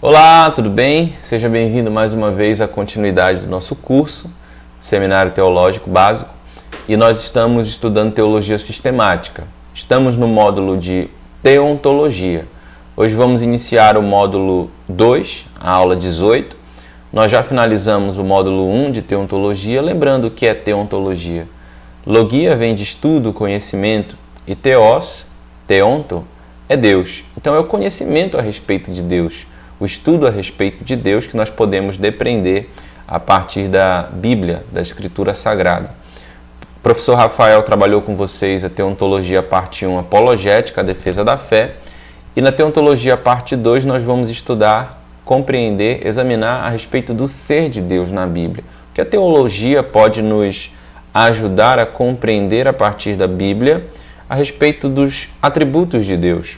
Olá, tudo bem? Seja bem-vindo mais uma vez à continuidade do nosso curso, Seminário Teológico Básico, e nós estamos estudando Teologia Sistemática. Estamos no módulo de Teontologia. Hoje vamos iniciar o módulo 2, a aula 18. Nós já finalizamos o módulo 1 de Teontologia, lembrando o que é Teontologia. Logia vem de estudo, conhecimento, e teos, teonto, é Deus. Então é o conhecimento a respeito de Deus, o estudo a respeito de Deus que nós podemos depreender a partir da Bíblia, da Escritura Sagrada. O professor Rafael trabalhou com vocês a Teontologia parte 1, Apologética, a defesa da fé, e na Teontologia parte 2 nós vamos estudar, compreender, examinar a respeito do ser de Deus na Bíblia. O que a teologia pode nos ajudar a compreender a partir da Bíblia a respeito dos atributos de Deus,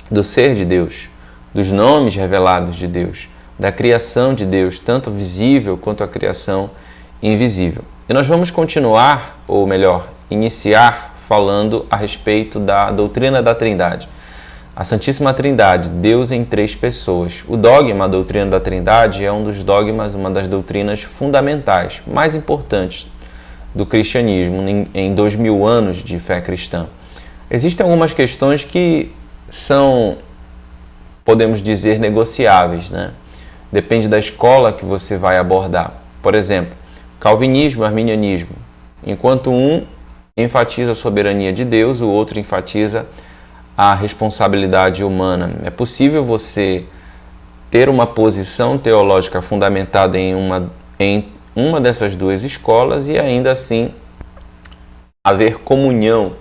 do ser de Deus, dos nomes revelados de Deus, da criação de Deus, tanto visível quanto a criação invisível. E nós vamos continuar, ou melhor, iniciar falando a respeito da doutrina da Trindade. A Santíssima Trindade, Deus em três pessoas. O dogma, a doutrina da Trindade, é um dos dogmas, uma das doutrinas fundamentais, mais importantes do cristianismo em 2000 anos de fé cristã. Existem algumas questões que são, podemos dizer, negociáveis, né? Depende da escola que você vai abordar. Por exemplo, calvinismo e arminianismo. Enquanto um enfatiza a soberania de Deus, o outro enfatiza a responsabilidade humana. É possível você ter uma posição teológica fundamentada em uma dessas duas escolas e ainda assim haver comunhão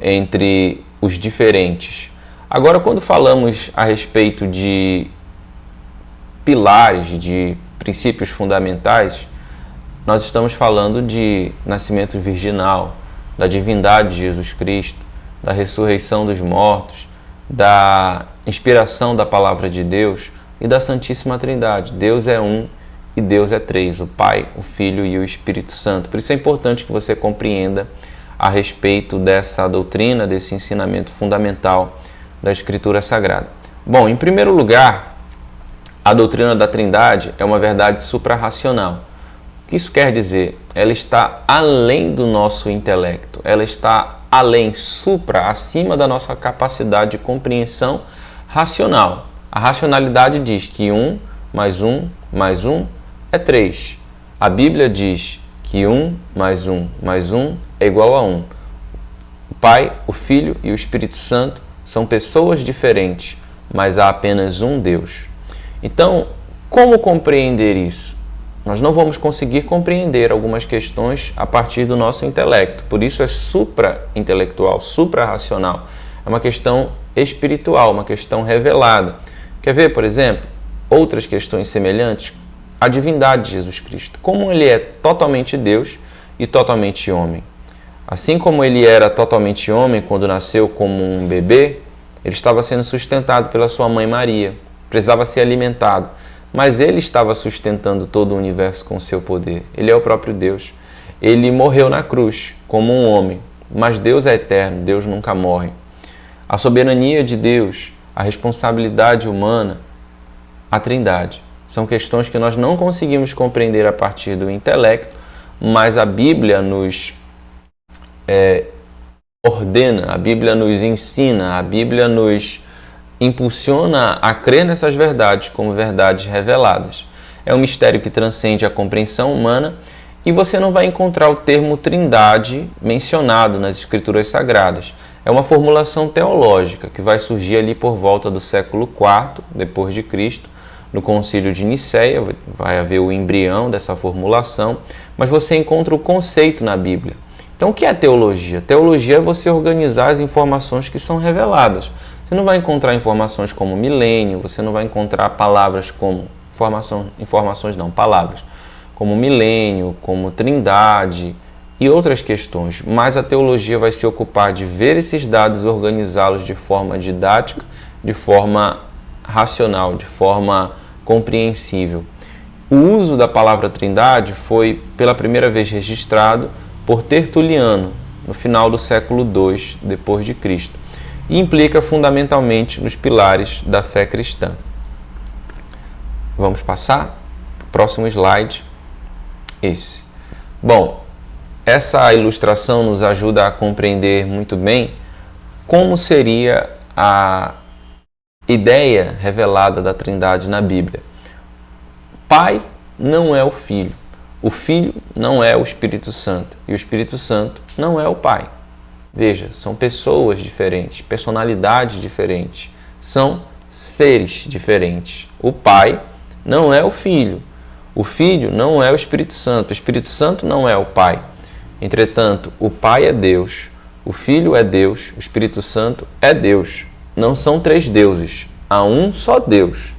entre os diferentes. Agora, quando falamos a respeito de pilares, de princípios fundamentais, nós estamos falando de nascimento virginal, da divindade de Jesus Cristo, da ressurreição dos mortos, da inspiração da palavra de Deus e da Santíssima Trindade. Deus é um e Deus é três, o Pai, o Filho e o Espírito Santo. Por isso é importante que você compreenda a respeito dessa doutrina, desse ensinamento fundamental da Escritura Sagrada. Bom, em primeiro lugar, a doutrina da Trindade é uma verdade suprarracional. O que isso quer dizer? Ela está além do nosso intelecto, ela está além, acima da nossa capacidade de compreensão racional. A racionalidade diz que 1 mais 1 mais 1 é 3. A Bíblia diz que 1 mais 1 mais 1 é igual a 1. O Pai, o Filho e o Espírito Santo são pessoas diferentes, mas há apenas um Deus. Então, como compreender isso? Nós não vamos conseguir compreender algumas questões a partir do nosso intelecto. Por isso é supra-intelectual, supra-racional. É uma questão espiritual, uma questão revelada. Quer ver, por exemplo, outras questões semelhantes? A divindade de Jesus Cristo. Como ele é totalmente Deus e totalmente homem. Assim como ele era totalmente homem quando nasceu como um bebê, ele estava sendo sustentado pela sua mãe Maria. Precisava ser alimentado. Mas ele estava sustentando todo o universo com o seu poder. Ele é o próprio Deus. Ele morreu na cruz como um homem. Mas Deus é eterno, Deus nunca morre. A soberania de Deus, a responsabilidade humana, a Trindade. São questões que nós não conseguimos compreender a partir do intelecto, mas a Bíblia nos ordena, a Bíblia nos ensina, a Bíblia nos impulsiona a crer nessas verdades como verdades reveladas. É um mistério que transcende a compreensão humana e você não vai encontrar o termo Trindade mencionado nas Escrituras Sagradas. É uma formulação teológica que vai surgir ali por volta do século IV depois de Cristo, no Concílio de Nicéia, vai haver o embrião dessa formulação, mas você encontra o conceito na Bíblia. Então, o que é teologia? Teologia é você organizar as informações que são reveladas. Você não vai encontrar informações como milênio, você não vai encontrar palavras como palavras como milênio, como trindade e outras questões. Mas a teologia vai se ocupar de ver esses dados, organizá-los de forma didática, de forma racional, de forma compreensível. O uso da palavra trindade foi pela primeira vez registrado por Tertuliano, no final do século II depois de Cristo, e implica fundamentalmente nos pilares da fé cristã. Vamos passar para o próximo slide. Esse. Bom, essa ilustração nos ajuda a compreender muito bem como seria a ideia revelada da Trindade na Bíblia. Pai não é o Filho não é o Espírito Santo e o Espírito Santo não é o Pai. Veja, são pessoas diferentes, personalidades diferentes, são seres diferentes. O Pai não é o Filho não é o Espírito Santo não é o Pai. Entretanto, o Pai é Deus, o Filho é Deus, o Espírito Santo é Deus. Não são três deuses, há um só Deus,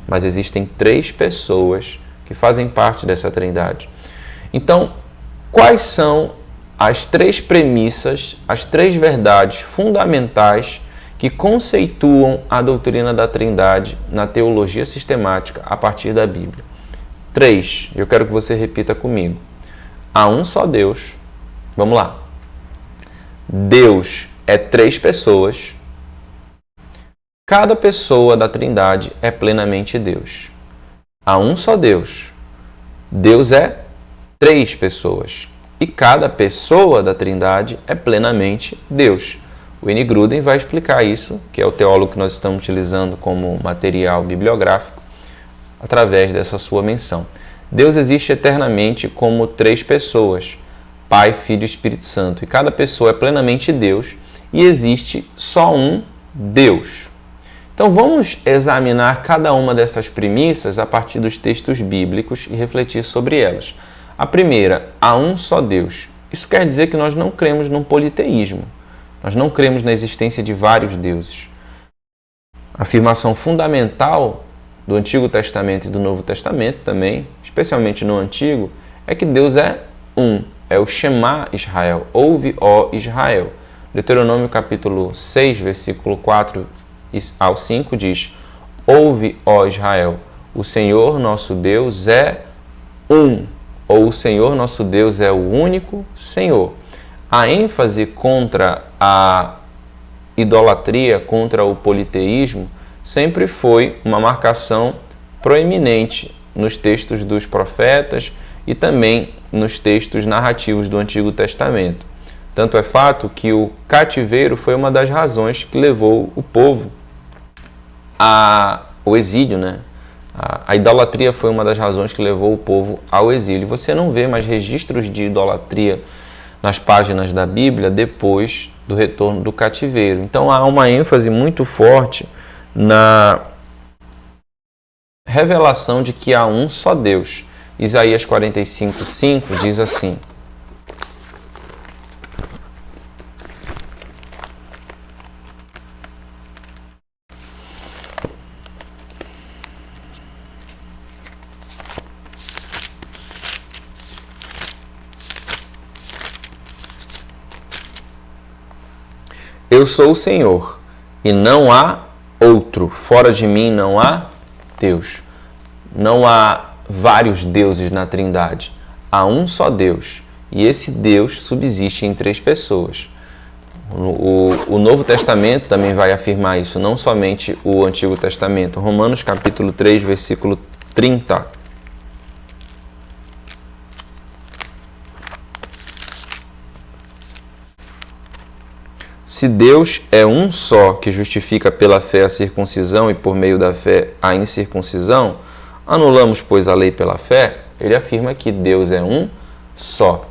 mas existem três pessoas que fazem parte dessa Trindade. Então, quais são as três premissas, as três verdades fundamentais que conceituam a doutrina da Trindade na teologia sistemática a partir da Bíblia? 3. Eu quero que você repita comigo. Há um só Deus. Vamos lá. Deus é três pessoas. Cada pessoa da Trindade é plenamente Deus. Há um só Deus. Deus é três pessoas. E cada pessoa da Trindade é plenamente Deus. O N. Gruden vai explicar isso, que é o teólogo que nós estamos utilizando como material bibliográfico, através dessa sua menção. Deus existe eternamente como três pessoas, Pai, Filho e Espírito Santo. E cada pessoa é plenamente Deus e existe só um Deus. Então vamos examinar cada uma dessas premissas a partir dos textos bíblicos e refletir sobre elas. A primeira, há um só Deus. Isso quer dizer que nós não cremos num politeísmo. Nós não cremos na existência de vários deuses. A afirmação fundamental do Antigo Testamento e do Novo Testamento também, especialmente no Antigo, é que Deus é um. É o Shema Israel. Ouve, ó Israel. Deuteronômio capítulo 6, versículo 4 ao 5 diz: Ouve, ó Israel, o Senhor nosso Deus é um. Ou o Senhor nosso Deus é o único Senhor. A ênfase contra a idolatria, contra o politeísmo, sempre foi uma marcação proeminente nos textos dos profetas e também nos textos narrativos do Antigo Testamento. Tanto é fato que o cativeiro foi uma das razões que levou o povo ao exílio, né? A idolatria foi uma das razões que levou o povo ao exílio. Você não vê mais registros de idolatria nas páginas da Bíblia depois do retorno do cativeiro. Então há uma ênfase muito forte na revelação de que há um só Deus. Isaías 45:5 diz assim: Eu sou o Senhor, e não há outro. Fora de mim não há Deus. Não há vários deuses na Trindade. Há um só Deus. E esse Deus subsiste em três pessoas. O Novo Testamento também vai afirmar isso, não somente o Antigo Testamento. Romanos capítulo 3, versículo 30. Se Deus é um só que justifica pela fé a circuncisão e por meio da fé a incircuncisão, anulamos, pois, a lei pela fé? Ele afirma que Deus é um só.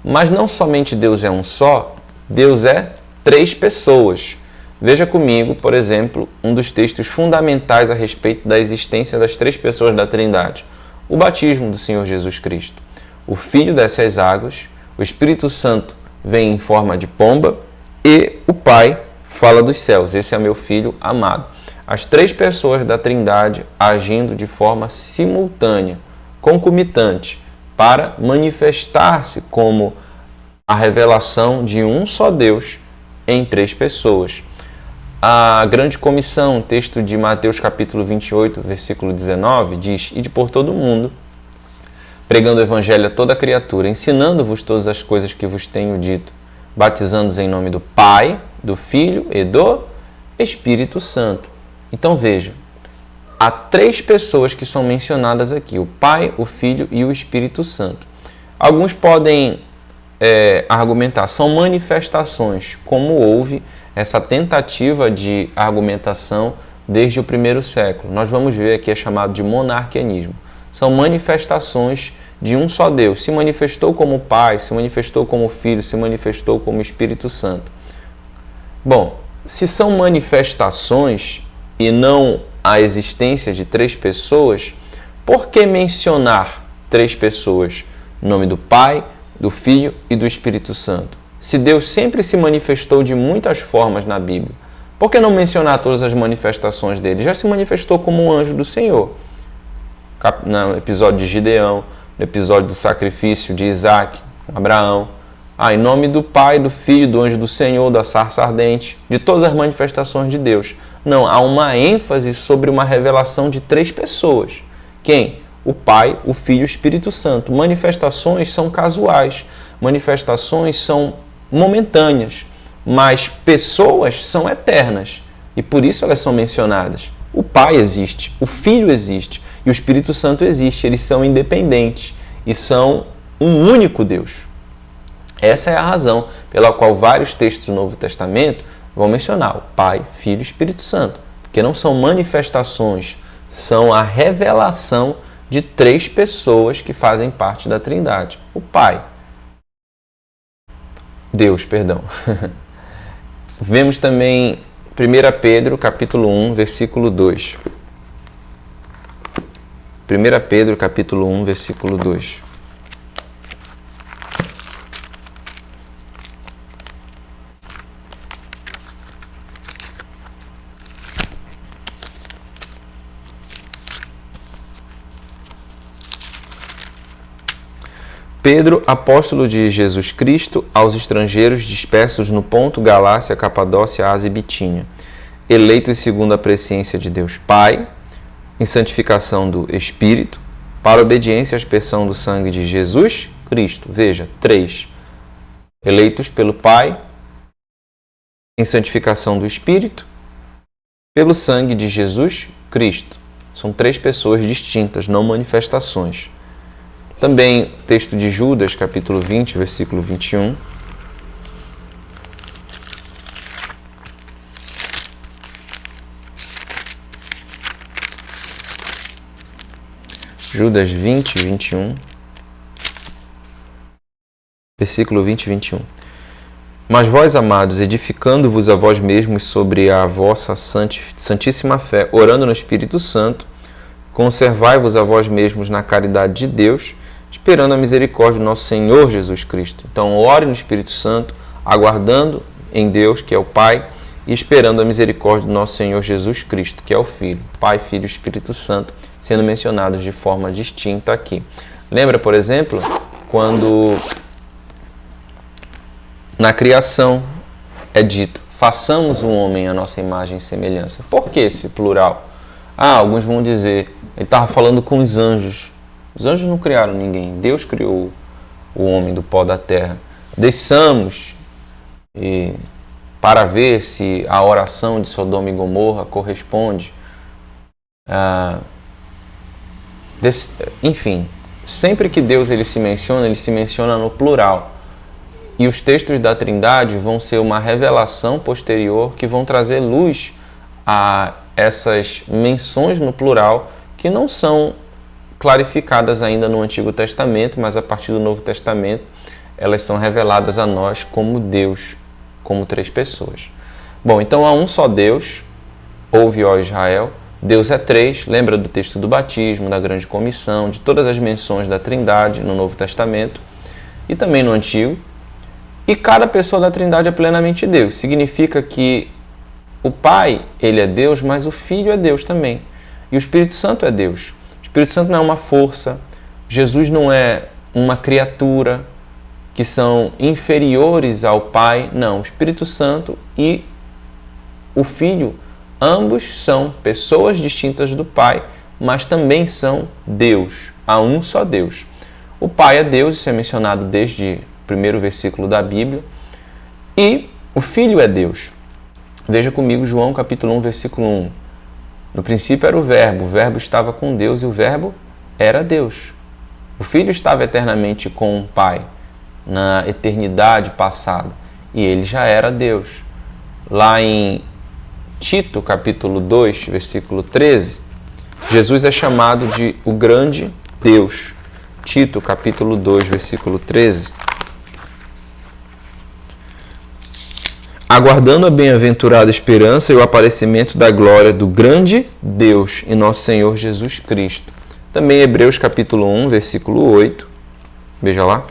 Mas não somente Deus é um só, Deus é três pessoas. Veja comigo, por exemplo, um dos textos fundamentais a respeito da existência das três pessoas da Trindade. O batismo do Senhor Jesus Cristo. O Filho desce às águas, o Espírito Santo vem em forma de pomba e o Pai fala dos céus. Esse é meu Filho amado. As três pessoas da Trindade agindo de forma simultânea, concomitante, para manifestar-se como a revelação de um só Deus em três pessoas. A grande comissão, texto de Mateus capítulo 28, versículo 19, diz: Ide por todo o mundo, pregando o evangelho a toda criatura, ensinando-vos todas as coisas que vos tenho dito, batizando-os em nome do Pai, do Filho e do Espírito Santo. Então veja, há 3 pessoas que são mencionadas aqui: o Pai, o Filho e o Espírito Santo. Alguns podem argumentar, são manifestações, como houve essa tentativa de argumentação desde o primeiro século. Nós vamos ver aqui, é chamado de monarquianismo. São manifestações de um só Deus. Se manifestou como Pai, se manifestou como Filho, se manifestou como Espírito Santo. Bom, se são manifestações e não a existência de 3 pessoas, por que mencionar 3 pessoas? O nome do Pai, do Filho e do Espírito Santo. Se Deus sempre se manifestou de muitas formas na Bíblia, por que não mencionar todas as manifestações dele? Já se manifestou como um anjo do Senhor. No episódio de Gideão, no episódio do sacrifício de Isaac, Abraão. Em nome do Pai, do Filho, do anjo do Senhor, da sarça ardente, de todas as manifestações de Deus. Não, há uma ênfase sobre uma revelação de 3 pessoas. Quem? O Pai, o Filho e o Espírito Santo. Manifestações são casuais, manifestações são momentâneas, mas pessoas são eternas e por isso elas são mencionadas. O Pai existe, o Filho existe e o Espírito Santo existe. Eles são independentes e são um único Deus. Essa é a razão pela qual vários textos do Novo Testamento vão mencionar o Pai, Filho e Espírito Santo, porque não são manifestações, são a revelação de 3 pessoas que fazem parte da Trindade. O Pai, Deus, perdão. Vemos também 1 Pedro, capítulo 1, versículo 2. 1 Pedro, capítulo 1, versículo 2. Pedro, apóstolo de Jesus Cristo, aos estrangeiros dispersos no Ponto, Galácia, Capadócia, Ásia e Bitínia, eleitos segundo a presciência de Deus Pai, em santificação do Espírito, para obediência à aspersão do sangue de Jesus Cristo. Veja, 3. Eleitos pelo Pai, em santificação do Espírito, pelo sangue de Jesus Cristo. São 3 pessoas distintas, não manifestações. Também texto de Judas, capítulo 20, versículo 21. Judas 20, 21. Versículo 20 e 21. Mas vós, amados, edificando-vos a vós mesmos sobre a vossa santíssima fé, orando no Espírito Santo, conservai-vos a vós mesmos na caridade de Deus, esperando a misericórdia do nosso Senhor Jesus Cristo. Então, ore no Espírito Santo, aguardando em Deus, que é o Pai, e esperando a misericórdia do nosso Senhor Jesus Cristo, que é o Filho. Pai, Filho e Espírito Santo, sendo mencionados de forma distinta aqui. Lembra, por exemplo, quando na criação é dito, façamos um homem à nossa imagem e semelhança. Por que esse plural? Alguns vão dizer, ele estava falando com os anjos. Os anjos não criaram ninguém, Deus criou o homem do pó da terra. Desçamos para ver se a oração de Sodoma e Gomorra corresponde. Enfim, sempre que Deus ele se menciona no plural. E os textos da Trindade vão ser uma revelação posterior que vão trazer luz a essas menções no plural que não são clarificadas ainda no Antigo Testamento, mas a partir do Novo Testamento elas são reveladas a nós como Deus, como 3 pessoas. Bom, então há um só Deus, ouve, ó Israel, Deus é 3, lembra do texto do batismo, da grande comissão, de todas as menções da Trindade no Novo Testamento e também no Antigo. E cada pessoa da Trindade é plenamente Deus. Significa que o Pai, ele é Deus, mas o Filho é Deus também. E o Espírito Santo é Deus. O Espírito Santo não é uma força, Jesus não é uma criatura, que são inferiores ao Pai. Não, o Espírito Santo e o Filho, ambos são pessoas distintas do Pai, mas também são Deus. Há um só Deus. O Pai é Deus, isso é mencionado desde o primeiro versículo da Bíblia. E o Filho é Deus. Veja comigo João capítulo 1, versículo 1. No princípio era o Verbo estava com Deus e o Verbo era Deus. O Filho estava eternamente com o Pai, na eternidade passada, e ele já era Deus. Lá em Tito, capítulo 2, versículo 13, Jesus é chamado de o grande Deus. Tito, capítulo 2, versículo 13. Aguardando a bem-aventurada esperança e o aparecimento da glória do grande Deus e nosso Senhor Jesus Cristo. Também Hebreus capítulo 1, versículo 8. Veja lá.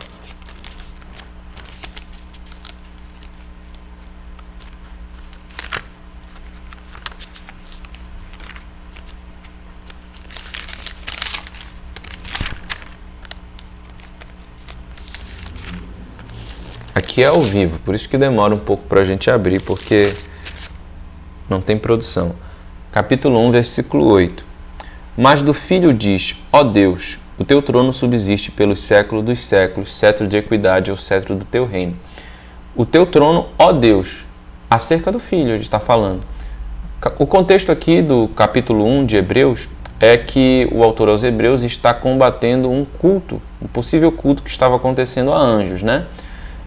Aqui é ao vivo, por isso que demora um pouco para a gente abrir, porque não tem produção. Capítulo 1, versículo 8. Mas do Filho diz, ó Deus, o teu trono subsiste pelos séculos dos séculos, cetro de equidade é o cetro do teu reino. O teu trono, ó Deus, acerca do Filho, ele está falando. O contexto aqui do capítulo 1 de Hebreus é que o autor aos Hebreus está combatendo um culto, um possível culto que estava acontecendo a anjos, né?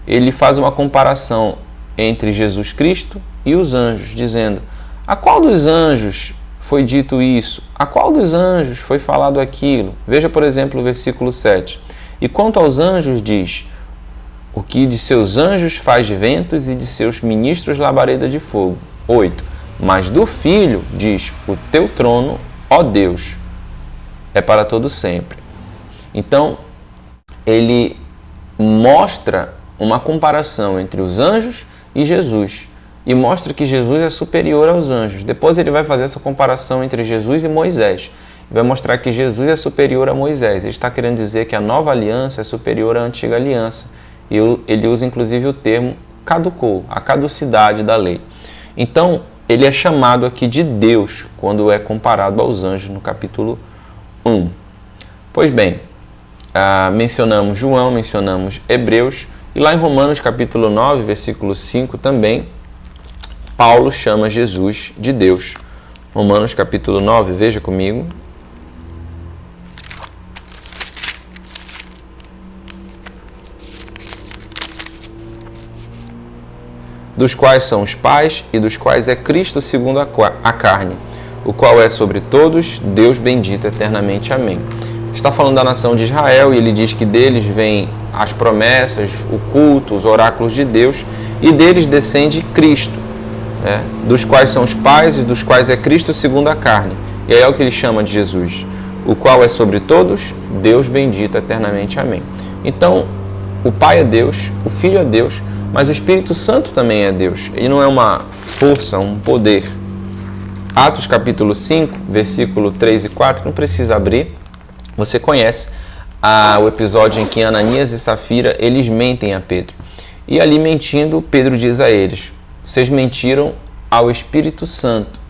Ele faz uma comparação entre Jesus Cristo e os anjos, dizendo: a qual dos anjos foi dito isso? A qual dos anjos foi falado aquilo? Veja, por exemplo, o versículo 7. E quanto aos anjos diz: o que de seus anjos faz ventos e de seus ministros labareda de fogo. 8. Mas do Filho diz: o teu trono, ó Deus, é para todo sempre. Então, ele mostra uma comparação entre os anjos e Jesus, e mostra que Jesus é superior aos anjos. Depois ele vai fazer essa comparação entre Jesus e Moisés. Vai mostrar que Jesus é superior a Moisés. Ele está querendo dizer que a nova aliança é superior à antiga aliança. E ele usa inclusive o termo caducou, a caducidade da lei. Então, ele é chamado aqui de Deus quando é comparado aos anjos no capítulo 1. Pois bem, mencionamos João, mencionamos Hebreus, e lá em Romanos capítulo 9, versículo 5 também, Paulo chama Jesus de Deus. Romanos capítulo 9, veja comigo. Dos quais são os pais e dos quais é Cristo segundo a carne, o qual é sobre todos, Deus bendito eternamente. Amém. Está falando da nação de Israel e ele diz que deles vêm as promessas, o culto, os oráculos de Deus, e deles descende Cristo, né? Dos quais são os pais e dos quais é Cristo segundo a carne. E aí é o que ele chama de Jesus, o qual é sobre todos, Deus bendito eternamente. Amém. Então, o Pai é Deus, o Filho é Deus, mas o Espírito Santo também é Deus. Ele não é uma força, um poder. Atos capítulo 5, versículo 3 e 4, não precisa abrir. Você conhece o episódio em que Ananias e Safira, eles mentem a Pedro. E ali mentindo, Pedro diz a eles: vocês mentiram ao Espírito Santo.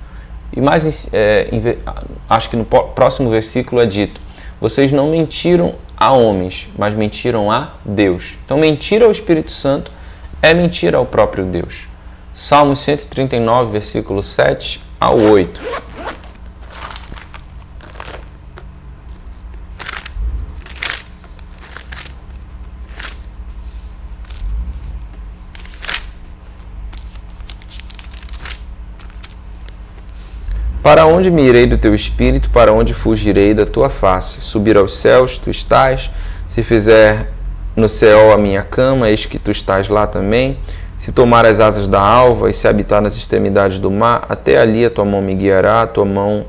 E mais, acho que no próximo versículo é dito: vocês não mentiram a homens, mas mentiram a Deus. Então, mentir ao Espírito Santo é mentir ao próprio Deus. Salmos 139, versículo 7 ao 8. Para onde me irei do teu espírito? Para onde fugirei da tua face? Subir aos céus, tu estás. Se fizer no céu a minha cama, eis que tu estás lá também. Se tomar as asas da alva e se habitar nas extremidades do mar, até ali a tua mão me guiará, a tua mão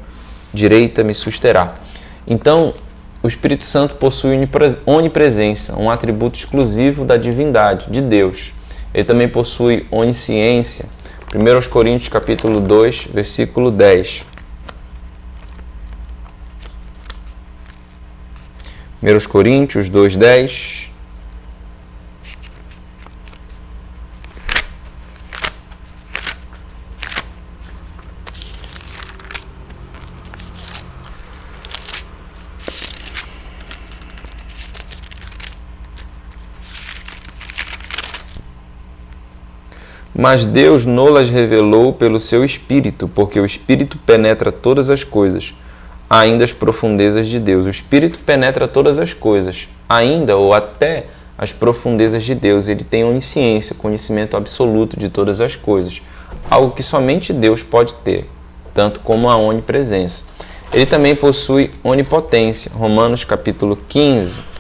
direita me susterá. Então, o Espírito Santo possui onipresença, um atributo exclusivo da divindade, de Deus. Ele também possui onisciência. 1 Coríntios capítulo 2, versículo 10. 1 Coríntios 2, 10. Mas Deus nolas revelou pelo seu Espírito, porque o Espírito penetra todas as coisas, ainda as profundezas de Deus. O Espírito penetra todas as coisas, ainda ou até as profundezas de Deus. Ele tem onisciência, conhecimento absoluto de todas as coisas, algo que somente Deus pode ter, tanto como a onipresença. Ele também possui onipotência. Romanos capítulo 15.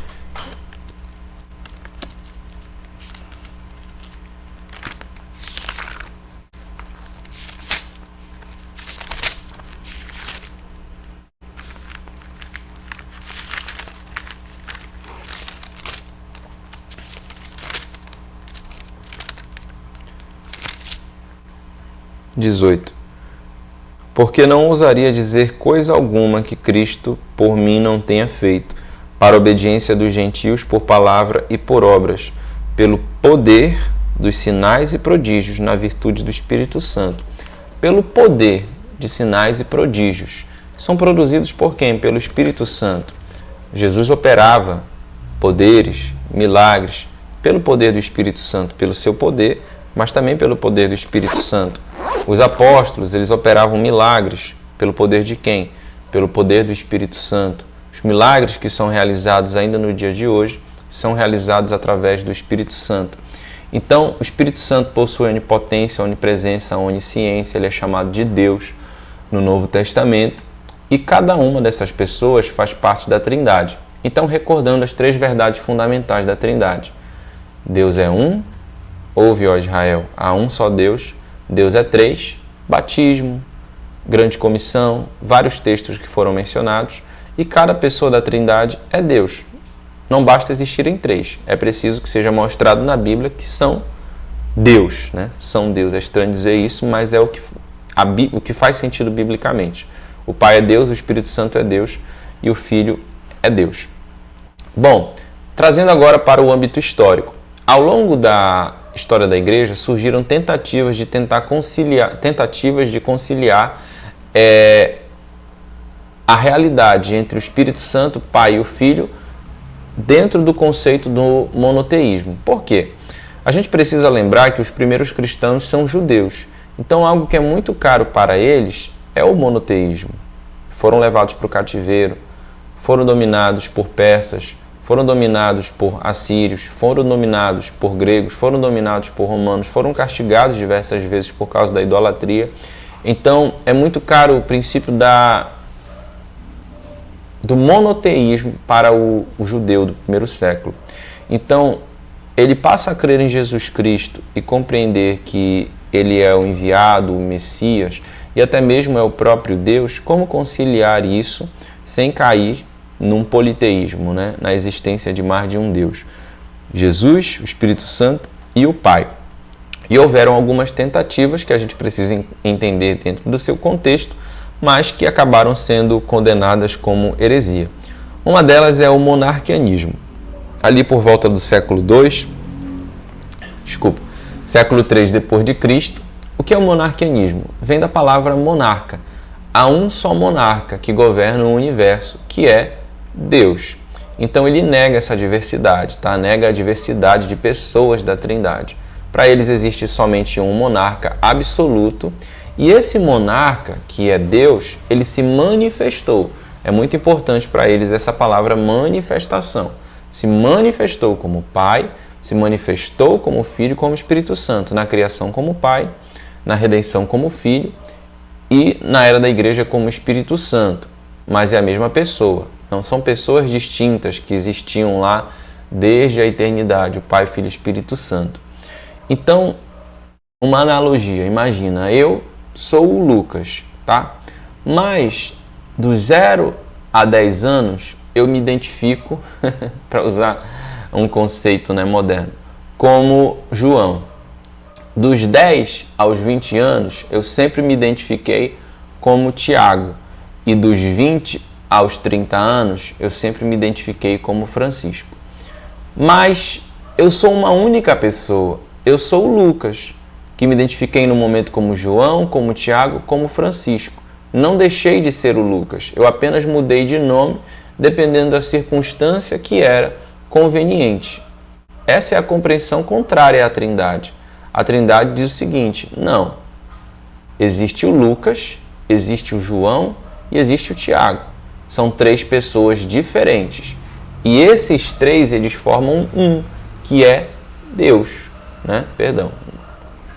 Porque não ousaria dizer coisa alguma que Cristo por mim não tenha feito, para a obediência dos gentios por palavra e por obras, pelo poder dos sinais e prodígios, na virtude do Espírito Santo. Pelo poder de sinais e prodígios. São produzidos por quem? Pelo Espírito Santo. Jesus operava poderes, milagres, pelo poder do Espírito Santo, pelo seu poder, mas também pelo poder do Espírito Santo. Os apóstolos, eles operavam milagres pelo poder de quem? Pelo poder do Espírito Santo. Os milagres que são realizados ainda no dia de hoje são realizados através do Espírito Santo. Então, o Espírito Santo possui onipotência, onipresença, onisciência, ele é chamado de Deus no Novo Testamento, e cada uma dessas pessoas faz parte da Trindade. Então, recordando as três verdades fundamentais da Trindade. Deus é um, ouve, ó Israel, há um só Deus. Deus é três, batismo, grande comissão, vários textos que foram mencionados, e cada pessoa da Trindade é Deus. Não basta existirem três, é preciso que seja mostrado na Bíblia que são Deus, né? São Deus, é estranho dizer isso, mas é o que faz sentido biblicamente. O Pai é Deus, o Espírito Santo é Deus e o Filho é Deus. Bom, trazendo agora para o âmbito histórico. Ao longo da história da igreja, surgiram tentativas de conciliar a realidade entre o Espírito Santo, Pai e o Filho, dentro do conceito do monoteísmo. Por quê? A gente precisa lembrar que os primeiros cristãos são judeus. Então, algo que é muito caro para eles é o monoteísmo. Foram levados para o cativeiro, foram dominados por persas, foram dominados por assírios, foram dominados por gregos, foram dominados por romanos, foram castigados diversas vezes por causa da idolatria. Então, é muito caro o princípio do monoteísmo para o judeu do primeiro século. Então, ele passa a crer em Jesus Cristo e compreender que ele é o enviado, o Messias, e até mesmo é o próprio Deus. Como conciliar isso sem cair num politeísmo, né? Na existência de mais de um Deus? Jesus, o Espírito Santo e o Pai. E houveram algumas tentativas que a gente precisa entender dentro do seu contexto, mas que acabaram sendo condenadas como heresia. Uma delas é o monarquianismo. Ali por volta do século III depois de Cristo. O que é o monarquianismo? Vem da palavra monarca. Há um só monarca que governa o universo, que é Deus. Então ele nega essa diversidade, tá? Nega a diversidade de pessoas da Trindade. Para eles existe somente um monarca absoluto, e esse monarca, que é Deus, ele se manifestou. É muito importante para eles essa palavra manifestação. Se manifestou como Pai, se manifestou como Filho e como Espírito Santo, na criação como Pai, na redenção como Filho e na era da igreja como Espírito Santo. Mas é a mesma pessoa. Não são pessoas distintas que existiam lá desde a eternidade, o Pai, Filho e Espírito Santo. Então, uma analogia, imagina, eu sou o Lucas, tá? Mas dos 0 a 10 anos, eu me identifico, para usar um conceito, né, moderno, como João. Dos 10 aos 20 anos, eu sempre me identifiquei como Tiago. E dos 20 aos 30 anos, eu sempre me identifiquei como Francisco. Mas eu sou uma única pessoa. Eu sou o Lucas, que me identifiquei no momento como João, como Tiago, como Francisco. Não deixei de ser o Lucas. Eu apenas mudei de nome, dependendo da circunstância que era conveniente. Essa é a compreensão contrária à Trindade. A Trindade diz o seguinte: não, existe o Lucas, existe o João e existe o Tiago. São três pessoas diferentes. E esses três, eles formam um, que é Deus, né? Perdão.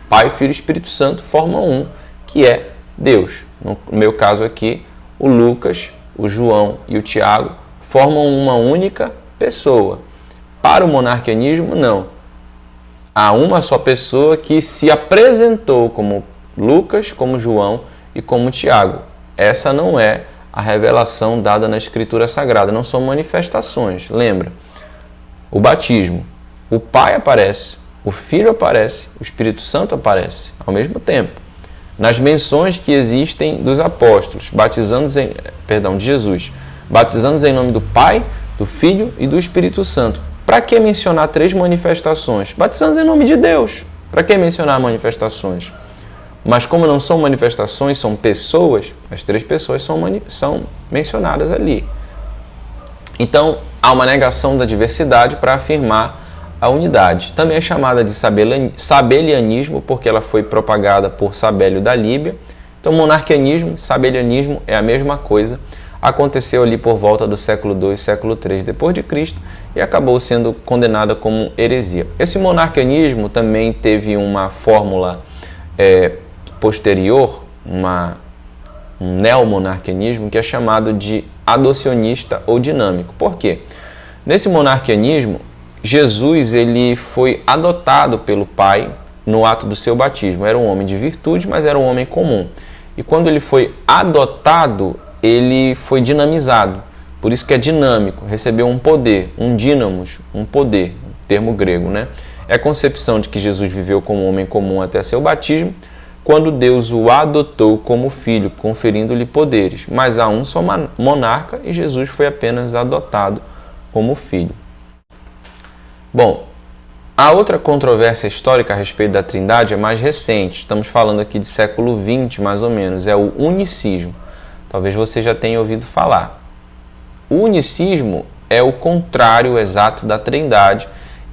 Pai, Filho e Espírito Santo formam um, que é Deus. No meu caso aqui, o Lucas, o João e o Tiago formam uma única pessoa. Para o monarquianismo, não. Há uma só pessoa que se apresentou como Lucas, como João e como Tiago. Essa não é a revelação dada na Escritura Sagrada, não são manifestações. Lembra? O batismo, o Pai aparece, o Filho aparece, o Espírito Santo aparece ao mesmo tempo. Nas menções que existem dos apóstolos, de Jesus, batizando em nome do Pai, do Filho e do Espírito Santo. Para que mencionar três manifestações? Batizando em nome de Deus. Para que mencionar manifestações? Mas como não são manifestações, são pessoas, as três pessoas são mencionadas ali. Então, há uma negação da diversidade para afirmar a unidade. Também é chamada de sabelianismo, porque ela foi propagada por Sabélio da Líbia. Então, monarquianismo, sabelianismo é a mesma coisa. Aconteceu ali por volta do século II, século III depois de Cristo e acabou sendo condenada como heresia. Esse monarquianismo também teve uma fórmula posterior, um neomonarquianismo que é chamado de adocionista ou dinâmico. Por quê? Nesse monarquianismo, Jesus ele foi adotado pelo Pai no ato do seu batismo. Era um homem de virtude, mas era um homem comum. E quando ele foi adotado, ele foi dinamizado. Por isso que é dinâmico, recebeu um poder, um dínamos, um poder, termo grego, né? É a concepção de que Jesus viveu como homem comum até seu batismo, quando Deus o adotou como filho, conferindo-lhe poderes. Mas há um só monarca e Jesus foi apenas adotado como filho. Bom, a outra controvérsia histórica a respeito da Trindade é mais recente. Estamos falando aqui de século XX, mais ou menos. É o unicismo. Talvez você já tenha ouvido falar. O unicismo é o contrário exato da Trindade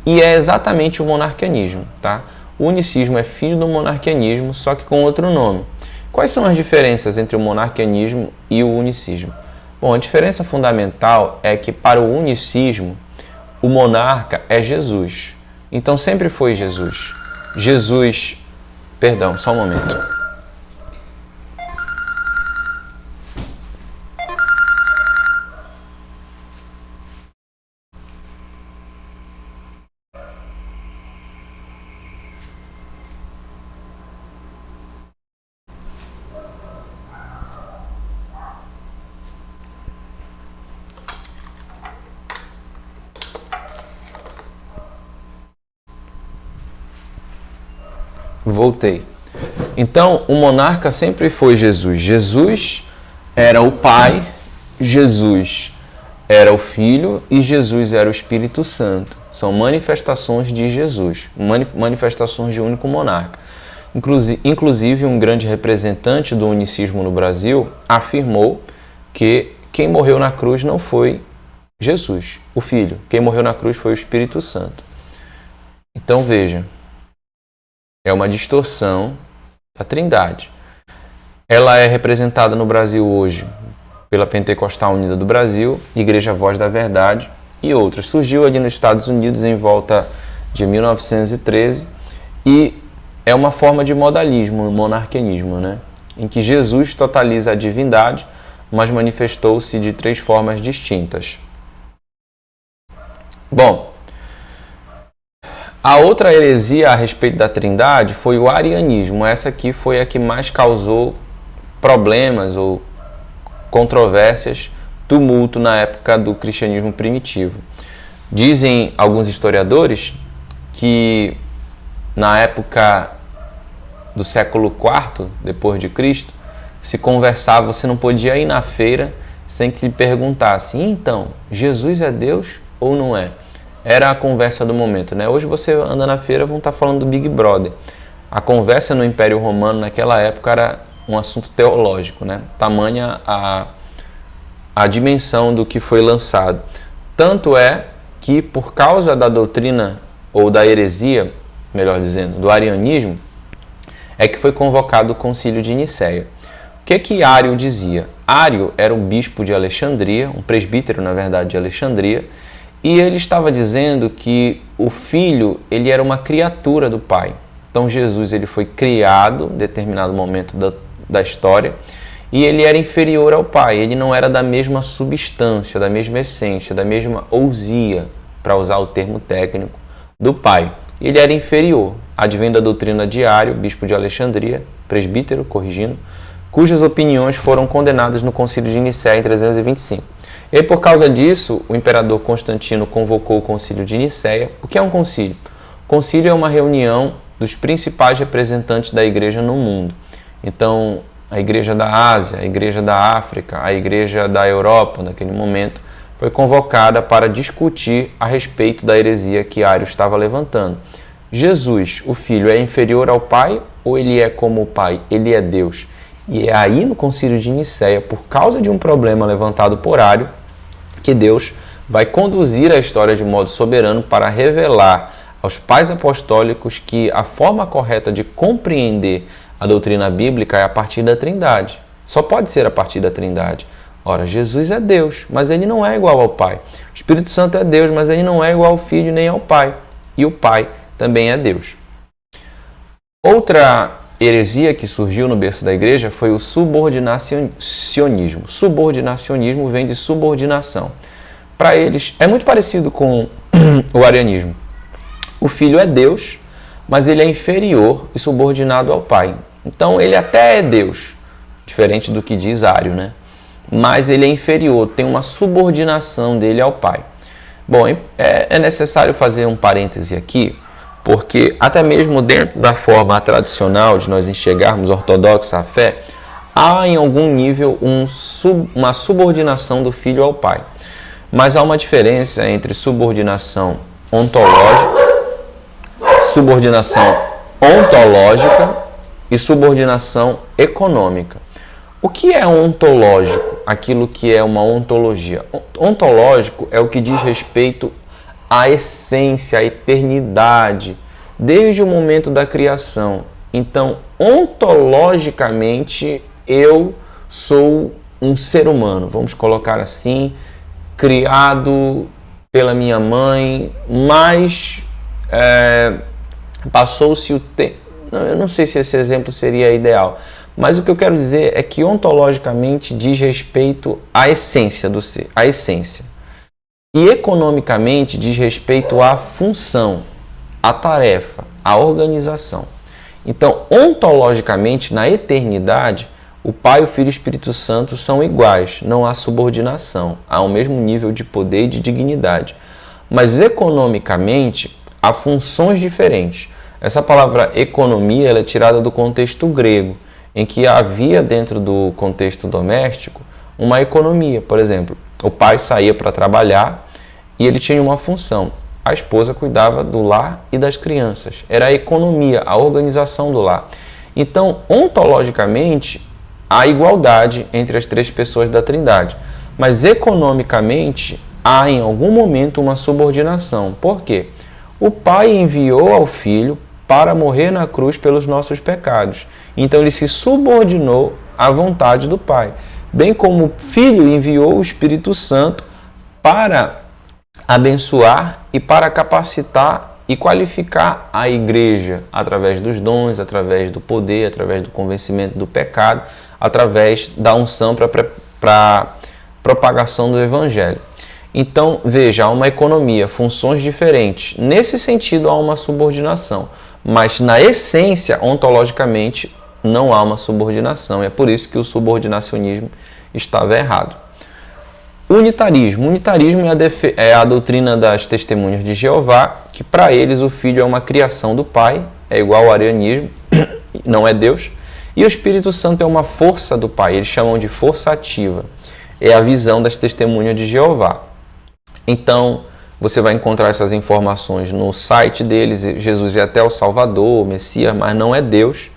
e é exatamente o monarquianismo, tá? O unicismo é filho do monarquianismo, só que com outro nome. Quais são as diferenças entre o monarquianismo e o unicismo? Bom, a diferença fundamental é que para o unicismo, o monarca é Jesus. Então sempre foi Jesus. Perdão, só um momento. Voltei. Então, o monarca sempre foi Jesus. Jesus era o Pai, Jesus era o Filho e Jesus era o Espírito Santo. São manifestações de Jesus, manifestações de um único monarca. Inclusive, um grande representante do unicismo no Brasil afirmou que quem morreu na cruz não foi Jesus, o Filho. Quem morreu na cruz foi o Espírito Santo. Então, veja. É uma distorção da Trindade. Ela é representada no Brasil hoje pela Pentecostal Unida do Brasil, Igreja Voz da Verdade e outras. Surgiu ali nos Estados Unidos em volta de 1913 e é uma forma de modalismo, monarquianismo, né? Em que Jesus totaliza a divindade, mas manifestou-se de três formas distintas. Bom, a outra heresia a respeito da Trindade foi o arianismo. Essa aqui foi a que mais causou problemas ou controvérsias, tumulto na época do cristianismo primitivo. Dizem alguns historiadores que na época do século IV depois de Cristo se conversava, você não podia ir na feira sem que lhe perguntasse: então, Jesus é Deus ou não é? Era a conversa do momento, né? Hoje você anda na feira, vão estar falando do Big Brother. A conversa no Império Romano naquela época era um assunto teológico, né? Tamanha a dimensão do que foi lançado. Tanto é que, por causa da doutrina ou da heresia melhor dizendo, do arianismo, é que foi convocado o Concílio de Nicéia. O que Ário dizia? Ário era um bispo de Alexandria, um presbítero, na verdade, de Alexandria, e ele estava dizendo que o filho ele era uma criatura do pai. Então Jesus ele foi criado em determinado momento da história e ele era inferior ao pai, ele não era da mesma substância, da mesma essência, da mesma ousia, para usar o termo técnico, do pai. Ele era inferior, advém da doutrina de Ário, bispo de Alexandria, presbítero, corrigindo, cujas opiniões foram condenadas no Concílio de Nicéia em 325. E por causa disso, o imperador Constantino convocou o Concílio de Nicéia. O que é um concílio? Concílio é uma reunião dos principais representantes da igreja no mundo. Então, a igreja da Ásia, a igreja da África, a igreja da Europa, naquele momento, foi convocada para discutir a respeito da heresia que Ário estava levantando. Jesus, o Filho, é inferior ao Pai ou ele é como o Pai? Ele é Deus. E é aí no Concílio de Nicéia, por causa de um problema levantado por Ário, que Deus vai conduzir a história de modo soberano para revelar aos pais apostólicos que a forma correta de compreender a doutrina bíblica é a partir da Trindade. Só pode ser a partir da Trindade. Ora, Jesus é Deus, mas ele não é igual ao Pai. O Espírito Santo é Deus, mas ele não é igual ao Filho nem ao Pai. E o Pai também é Deus. Outra heresia que surgiu no berço da igreja foi o subordinacionismo. Subordinacionismo vem de subordinação. Para eles, é muito parecido com o arianismo. O Filho é Deus, mas ele é inferior e subordinado ao Pai. Então, ele até é Deus, diferente do que diz Ário, né? Mas ele é inferior, tem uma subordinação dele ao Pai. Bom, é necessário fazer um parêntese aqui, porque até mesmo dentro da forma tradicional de nós enxergarmos ortodoxa a fé, há em algum nível uma subordinação do filho ao pai. Mas há uma diferença entre subordinação ontológica e subordinação econômica. O que é ontológico? Aquilo que é uma ontologia. Ontológico é o que diz respeito à essência, à eternidade, desde o momento da criação. Então, ontologicamente, eu sou um ser humano, vamos colocar assim, criado pela minha mãe, mas passou-se o tempo. Eu não sei se esse exemplo seria ideal, mas o que eu quero dizer é que ontologicamente diz respeito à essência do ser, à essência. E economicamente diz respeito à função, à tarefa, à organização. Então, ontologicamente, na eternidade, o Pai, o Filho e o Espírito Santo são iguais, não há subordinação, há o mesmo nível de poder e de dignidade. Mas economicamente, há funções diferentes. Essa palavra economia ela é tirada do contexto grego, em que havia dentro do contexto doméstico uma economia. Por exemplo, o pai saía para trabalhar e ele tinha uma função. A esposa cuidava do lar e das crianças. Era a economia, a organização do lar. Então, ontologicamente, há igualdade entre as três pessoas da Trindade. Mas economicamente, há em algum momento uma subordinação. Por quê? O pai enviou ao filho para morrer na cruz pelos nossos pecados. Então ele se subordinou à vontade do Pai. Bem como o Filho enviou o Espírito Santo para abençoar e para capacitar e qualificar a igreja através dos dons, através do poder, através do convencimento do pecado, através da unção para propagação do Evangelho. Então, veja, há uma economia, funções diferentes. Nesse sentido, há uma subordinação. Mas, na essência, ontologicamente, não há uma subordinação. É por isso que o subordinacionismo estava errado. Unitarismo. Unitarismo é a doutrina das testemunhas de Jeová, que para eles o Filho é uma criação do Pai, é igual ao arianismo, não é Deus. E o Espírito Santo é uma força do Pai, eles chamam de força ativa. É a visão das testemunhas de Jeová. Então, você vai encontrar essas informações no site deles. Jesus é até o Salvador, o Messias, mas não é Deus.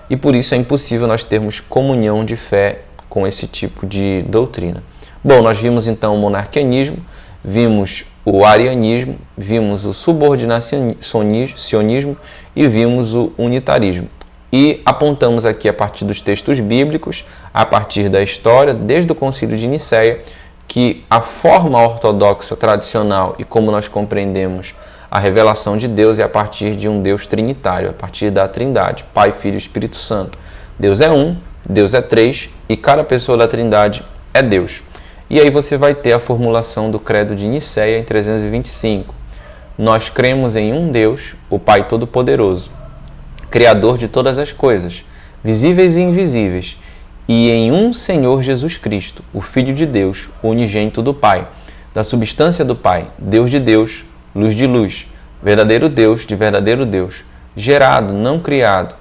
E por isso é impossível nós termos comunhão de fé com esse tipo de doutrina. Bom, nós vimos então o monarquianismo, vimos o arianismo, vimos o subordinacionismo e vimos o unitarismo. E apontamos aqui a partir dos textos bíblicos, a partir da história, desde o Concílio de Nicéia, que a forma ortodoxa tradicional e como nós compreendemos a revelação de Deus é a partir de um Deus trinitário, a partir da Trindade, Pai, Filho e Espírito Santo. Deus é um, Deus é três e cada pessoa da Trindade é Deus. E aí você vai ter a formulação do Credo de Nicéia em 325. Nós cremos em um Deus, o Pai Todo-Poderoso, Criador de todas as coisas, visíveis e invisíveis, e em um Senhor Jesus Cristo, o Filho de Deus, o unigênito do Pai, da substância do Pai, Deus de Deus, luz de luz, verdadeiro Deus de verdadeiro Deus, gerado, não criado,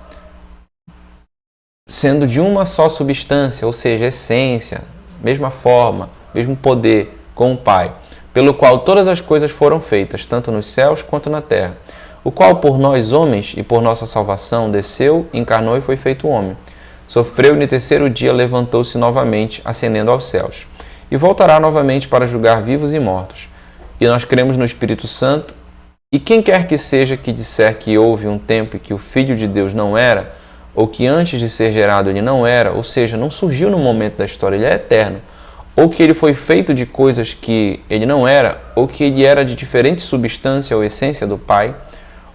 sendo de uma só substância, ou seja, essência, mesma forma, mesmo poder com o Pai, pelo qual todas as coisas foram feitas, tanto nos céus quanto na terra, o qual por nós homens e por nossa salvação desceu, encarnou e foi feito homem. Sofreu e no terceiro dia levantou-se novamente, ascendendo aos céus, e voltará novamente para julgar vivos e mortos. E nós cremos no Espírito Santo, e quem quer que seja que disser que houve um tempo em que o Filho de Deus não era, ou que antes de ser gerado ele não era, ou seja, não surgiu no momento da história, ele é eterno, ou que ele foi feito de coisas que ele não era, ou que ele era de diferente substância ou essência do Pai,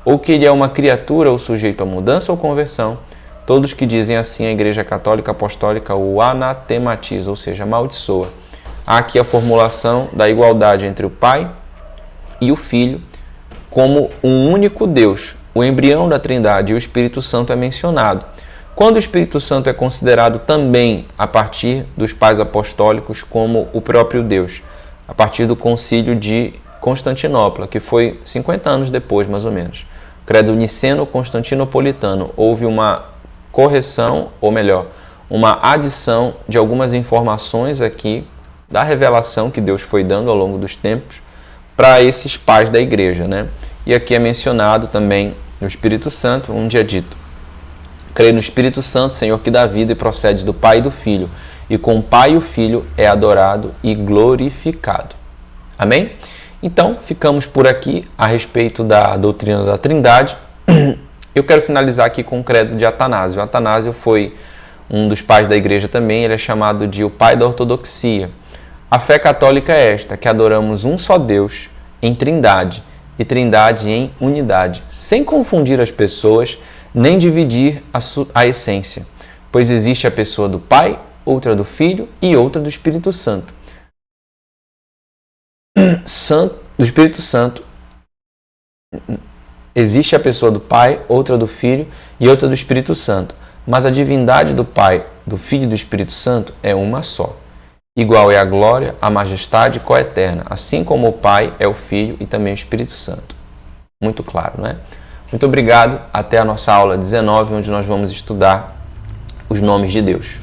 ou que ele é uma criatura ou sujeito a mudança ou conversão, todos que dizem assim a Igreja Católica Apostólica o anatematiza, ou seja, amaldiçoa. Há aqui a formulação da igualdade entre o Pai e o Filho como um único Deus. O embrião da Trindade e o Espírito Santo é mencionado. Quando o Espírito Santo é considerado também a partir dos pais apostólicos como o próprio Deus, a partir do Concílio de Constantinopla, que foi 50 anos depois, mais ou menos. Credo niceno-constantinopolitano, houve uma correção, ou melhor, uma adição de algumas informações aqui da revelação que Deus foi dando ao longo dos tempos para esses pais da igreja, né? E aqui é mencionado também no Espírito Santo, onde é dito: creio no Espírito Santo, Senhor que dá vida e procede do Pai e do Filho, e com o Pai e o Filho é adorado e glorificado. Amém? Então, ficamos por aqui a respeito da doutrina da Trindade. Eu quero finalizar aqui com o credo de Atanásio. Atanásio foi um dos pais da igreja também, ele é chamado de o pai da ortodoxia. A fé católica é esta, que adoramos um só Deus em Trindade, e Trindade em unidade, sem confundir as pessoas, nem dividir a essência, pois existe a pessoa do Pai, outra do Filho e outra do Espírito Santo. Do Espírito Santo, existe a pessoa do Pai, outra do Filho e outra do Espírito Santo, mas a divindade do Pai, do Filho e do Espírito Santo é uma só. Igual é a glória, a majestade coeterna, assim como o Pai é o Filho e também o Espírito Santo. Muito claro, não é? Muito obrigado. Até a nossa aula 19, onde nós vamos estudar os nomes de Deus.